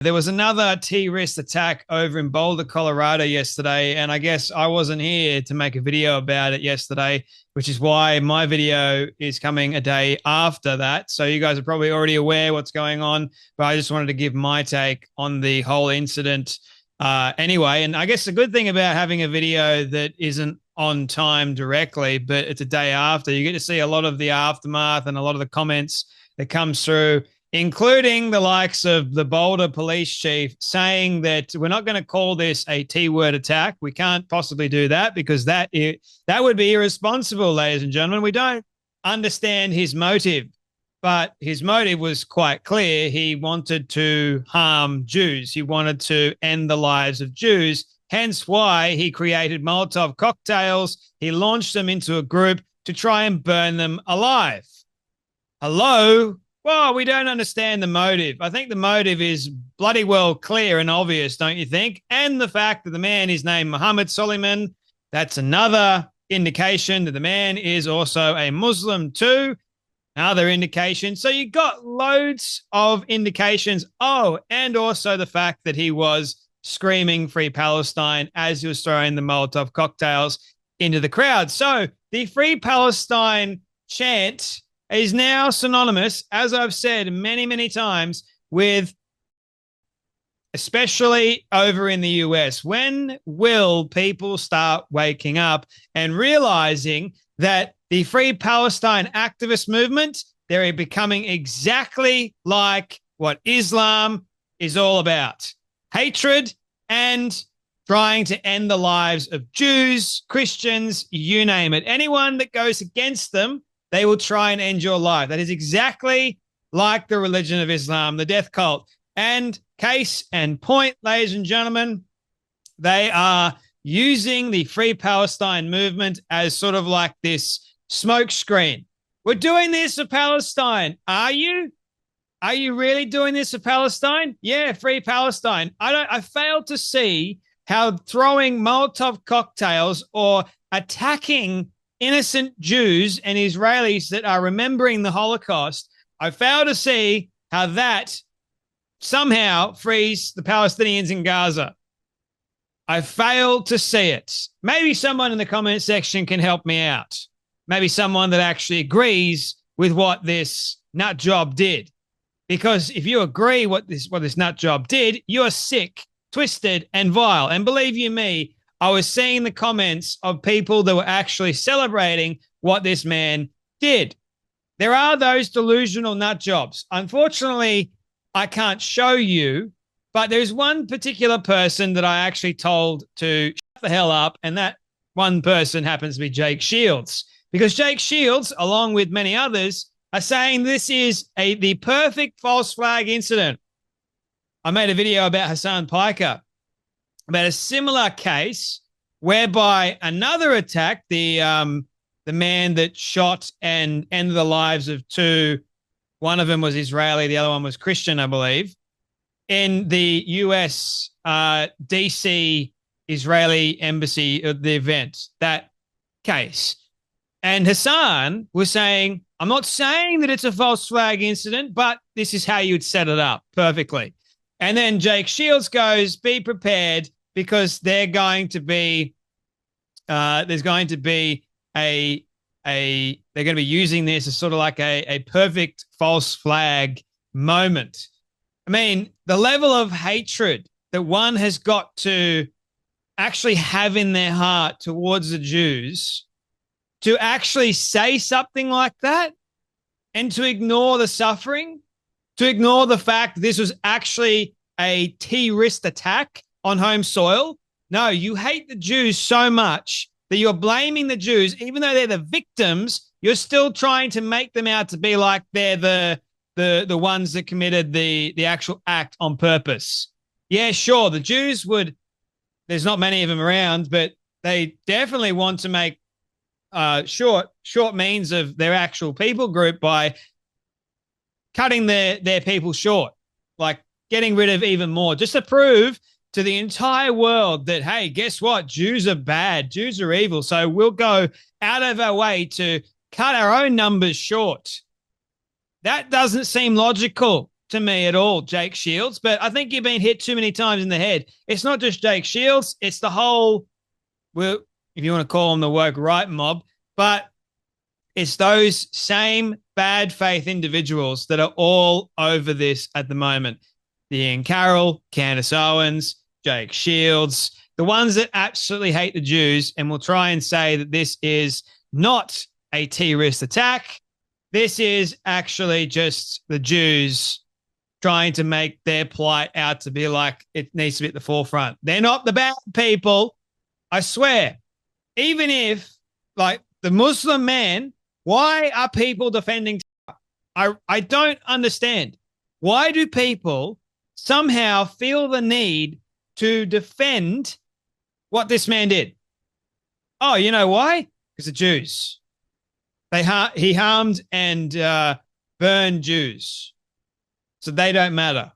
There was another terrorist attack over in Boulder, Colorado yesterday, and I guess I wasn't here to make a video about it yesterday, which is why my video is coming a day after that. So you guys are probably already aware what's going on, but I just wanted to give my take on the whole incident anyway. And I guess the good thing about having a video that isn't on time directly, but it's a day after, you get to see a lot of the aftermath and a lot of the comments that comes through, including the likes of the Boulder police chief saying that we're not going to call this a T-word attack. We can't possibly do that because that would be irresponsible, ladies and gentlemen. We don't understand his motive, but his motive was quite clear. He wanted to harm Jews. He wanted to end the lives of Jews, hence why he created Molotov cocktails. He launched them into a group to try and burn them alive. Hello? Well, we don't understand the motive. I think the motive is bloody well clear and obvious, don't you think? And the fact that the man is named Muhammad Suleiman, that's another indication that the man is also a Muslim too. Another indication. So you got loads of indications. Oh, and also the fact that he was screaming Free Palestine as he was throwing the Molotov cocktails into the crowd. So the Free Palestine chant is now synonymous, as I've said many, many times, with, especially over in the US. When will people start waking up and realizing that the Free Palestine activist movement, they're becoming exactly like what Islam is all about? Hatred and trying to end the lives of Jews, Christians, you name it. Anyone that goes against them, they will try and end your life. That is exactly like the religion of Islam, the death cult. And case and point, ladies and gentlemen, they are using the Free Palestine movement as sort of like this smokescreen. We're doing this for Palestine. Are you? Are you really doing this for Palestine? Yeah, Free Palestine. I fail to see how throwing Molotov cocktails or attacking innocent Jews and Israelis that are remembering the Holocaust, I fail to see how that somehow frees the Palestinians in Gaza. I fail to see it. Maybe someone in the comment section can help me out. Maybe someone that actually agrees with what this nut job did. Because if you agree what this nut job did, you're sick, twisted, and vile. And believe you me, I was seeing the comments of people that were actually celebrating what this man did. There are those delusional nut jobs. Unfortunately, I can't show you, but there's one particular person that I actually told to shut the hell up, and that one person happens to be Jake Shields. Because Jake Shields, along with many others, are saying this is the perfect false flag incident. I made a video about Hassan Piker, about a similar case whereby another attack, the man that shot and ended the lives of two, one of them was Israeli, the other one was Christian, I believe, in the US DC Israeli embassy, the event, that case. And Hassan was saying, I'm not saying that it's a false flag incident, but this is how you'd set it up perfectly. And then Jake Shields goes, be prepared, because they're going to be, there's going to be they're going to be using this as sort of like a perfect false flag moment. I mean, the level of hatred that one has got to actually have in their heart towards the Jews, to actually say something like that and to ignore the suffering, to ignore the fact that this was actually a terrorist attack on home soil. No, you hate the Jews so much that you're blaming the Jews, even though they're the victims, you're still trying to make them out to be like they're the ones that committed the actual act on purpose. Yeah, sure, the Jews would, there's not many of them around, but they definitely want to make short means of their actual people group by cutting their people short, like getting rid of even more, just to prove to the entire world that, hey, guess what? Jews are bad. Jews are evil. So we'll go out of our way to cut our own numbers short. That doesn't seem logical. to me at all, Jake Shields, but I think you've been hit too many times in the head. It's not just Jake Shields, it's the whole, well, if you want to call them the woke right mob, but it's those same bad faith individuals that are all over this at the moment. The Ian Carroll, Candace Owens, Jake Shields, the ones that absolutely hate the Jews and will try and say that this is not a terrorist attack. This is actually just the Jews trying to make their plight out to be like it needs to be at the forefront. They're not the bad people. I swear. Even if, like, the Muslim man, why are people defending? I don't understand. Why do people somehow feel the need to defend what this man did? Oh, you know why? Because the Jews. He harmed and burned Jews. So they don't matter.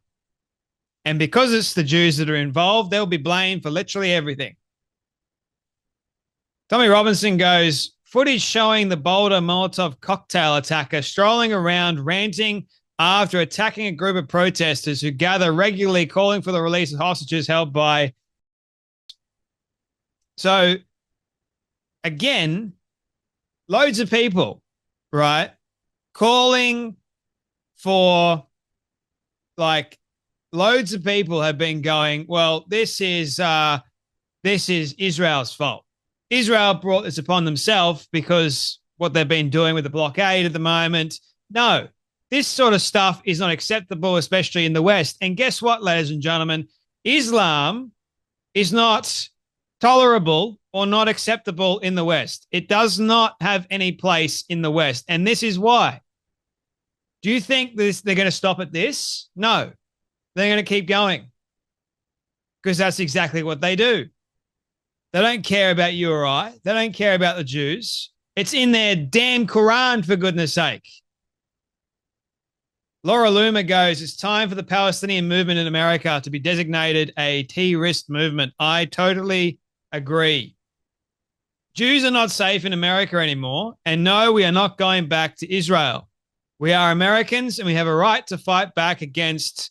And because it's the Jews that are involved, they'll be blamed for literally everything. Tommy Robinson goes, footage showing the Boulder Molotov cocktail attacker strolling around ranting after attacking a group of protesters who gather regularly calling for the release of hostages held by. So, again, loads of people, right, calling for, like, loads of people have been going, well, this is Israel's fault. Israel brought this upon themselves because what they've been doing with the blockade at the moment. No, this sort of stuff is not acceptable, especially in the West. And guess what, ladies and gentlemen? Islam is not tolerable or not acceptable in the West. It does not have any place in the West. And this is why. Do you think they're going to stop at this? No. They're going to keep going. Because that's exactly what they do. They don't care about you or I. They don't care about the Jews. It's in their damn Quran, for goodness sake. Laura Luma goes, it's time for the Palestinian movement in America to be designated a terrorist movement. I totally agree. Jews are not safe in America anymore. And no, we are not going back to Israel. We are Americans and we have a right to fight back against,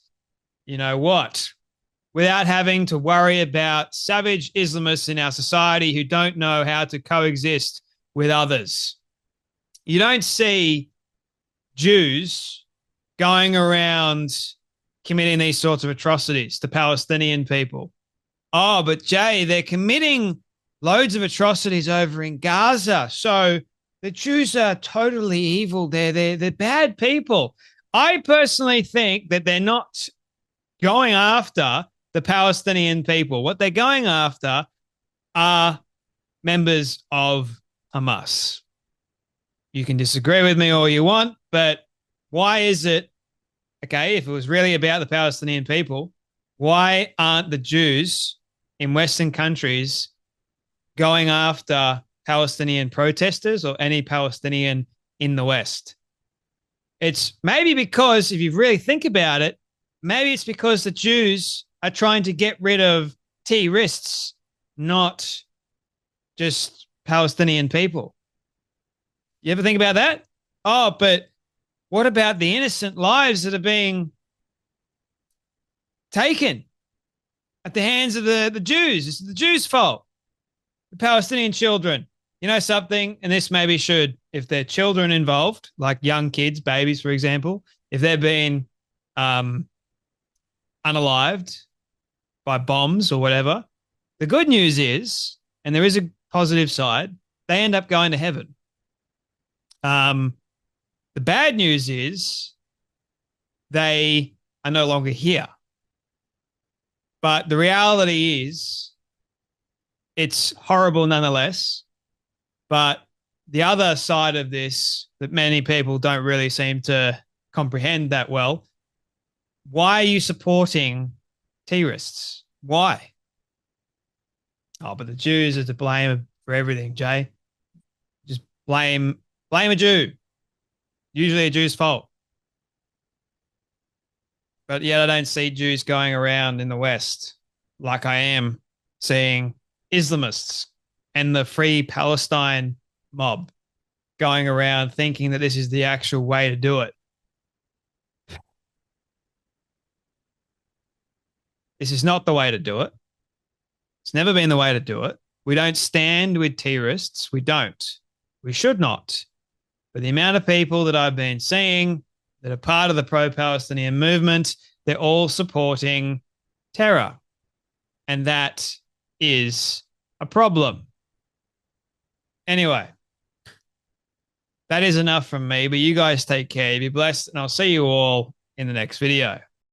you know what, without having to worry about savage Islamists in our society who don't know how to coexist with others. You don't see Jews going around committing these sorts of atrocities to Palestinian people. Oh, but Jay, they're committing loads of atrocities over in Gaza. So the Jews are totally evil. They're bad people. I personally think that they're not going after the Palestinian people. What they're going after are members of Hamas. You can disagree with me all you want, but why is it, okay, if it was really about the Palestinian people, why aren't the Jews in Western countries going after Palestinian protesters or any Palestinian in the West? It's maybe because, if you really think about it, maybe it's because the Jews are trying to get rid of terrorists, not just Palestinian people. You ever think about that? Oh, but what about the innocent lives that are being taken at the hands of the Jews? It's the Jews' fault. The Palestinian children. You know something, and this maybe should, if there are children involved, like young kids, babies, for example, if they're being unalived by bombs or whatever, the good news is, and there is a positive side, they end up going to heaven. The bad news is they are no longer here. But the reality is it's horrible nonetheless. But the other side of this that many people don't really seem to comprehend that well, why are you supporting terrorists? Why? Oh, but the Jews are to blame for everything, Jay. Just blame a Jew. Usually a Jew's fault. But yet I don't see Jews going around in the West like I am seeing Islamists and the Free Palestine mob going around thinking that this is the actual way to do it. This is not the way to do it. It's never been the way to do it. We don't stand with terrorists. We don't. We should not. But the amount of people that I've been seeing that are part of the pro-Palestinian movement, they're all supporting terror. And that is a problem. Anyway, that is enough from me, but you guys take care. Be blessed, and I'll see you all in the next video.